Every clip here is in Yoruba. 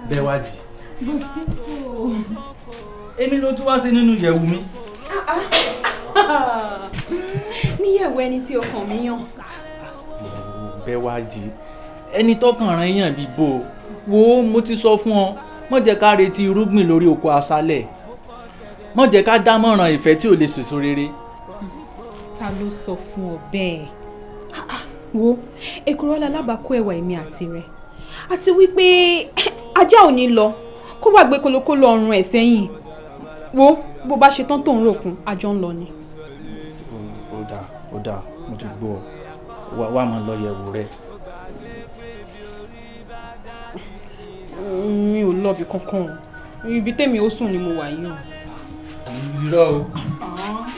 Bẹ́wàjì. Bọ̀sípò. Èmi ló tún wá sí nínú ìyẹ̀wù mi. Níyẹ̀wù ẹni tí ọkàn mi yàn. Bẹ́wàjì. Ẹni tọ́kàn rẹ̀ yàn bí bò. Wo mo ti sọ fún ọ, má jẹ́ ká retí irúgbìn lórí oko aṣálẹ̀. Má jẹ́ ká dámọ̀ràn ìfẹ́ tí ò lè sèso rere. Ta ló sọ fún ọ bẹ́ẹ̀? Wo Èkúrọ́lá alábàákú ẹwà èmi àti rẹ̀. Àti wípé ajá ò ní lọ kó wá gbé kólókóló ọrùn ẹ̀ sẹ́yìn. Wo bó bá ṣe tán tó ń ròkun àjọ ń lọ ni. Ó dáa mo ti gbọ́ ọ wá mọ́ lọ yẹ̀wò rẹ̀. Mi ò lọ bí kankan o, ibi tèmi ó sùn ni mo wà yìí o. Irọ́ o.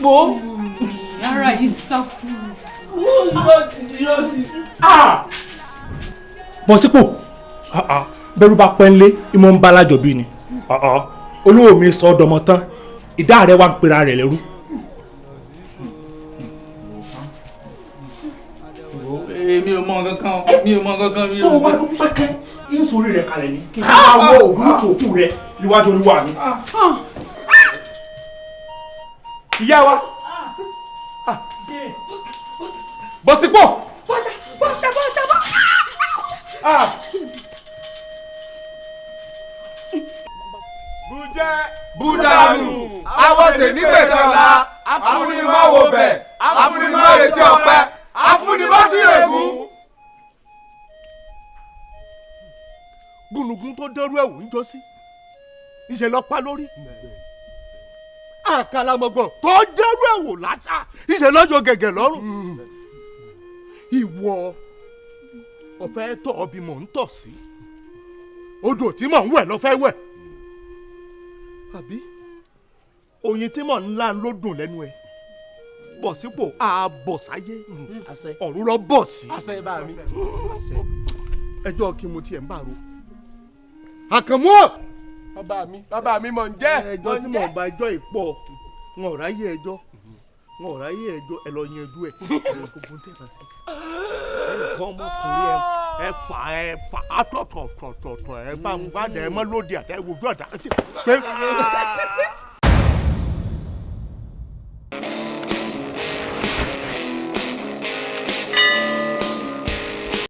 Wo ara yìí sá fún mi. Bọ̀sípò bẹ́rù bá pẹ́ ńlé ìmọ̀ ń bá lájọ bí ni olówó mi sọ ọdọmọ tán ìdá rẹ̀ wà ń pera rẹ̀ lẹ́rú. Mi ò mọ kankan tó o wá ló pẹ́kẹ́ yín sórí rẹ̀ kalẹ̀ ni kí n bá wọ òdúró tó kù rẹ̀ níwájú olúwa mi. ìyá wa Bọ̀sípò. Búdàánù àwọn tèmi gbèsè ọ̀la afúnimáwo bẹ̀ afúnimáretí ọ̀pẹ afúnimásírègùn. gúnugún tó dẹrú ẹ̀wù ń jọ sí ìṣe lọ pa lórí àkàlàmọ̀gbọ̀n tó dẹrú ẹ̀wù láṣà ìṣe lọ́jọ́ gẹ̀gẹ̀ lọ́rùn. ìwọ ọ̀fẹ́ tọ̀ ọbí mò ń tọ̀ sí odò tí mò ń wẹ̀ lọ́fẹ́ wẹ̀ àbí oyin tí mò ń lá ló dùn lẹ́nu ẹ̀ Bọ̀sípò àbọ̀sáyé ọ̀run lọ bọ̀ sí ẹjọ́ kí mo tiẹ̀ ń bá ro Àkànmú bàbá mi mọ̀ ń jẹ́ ẹjọ́ tí mò ń bá ẹjọ́ ìpọ̀ wọn ò ráyè ẹjọ́ ẹ lọ yanjú ẹ ọmọkùnrin ẹ fà á tọ̀tọ̀ ẹ bá ń bá dẹ̀ ẹ mọ́ lóde àtẹ̀wò bí ọ̀dà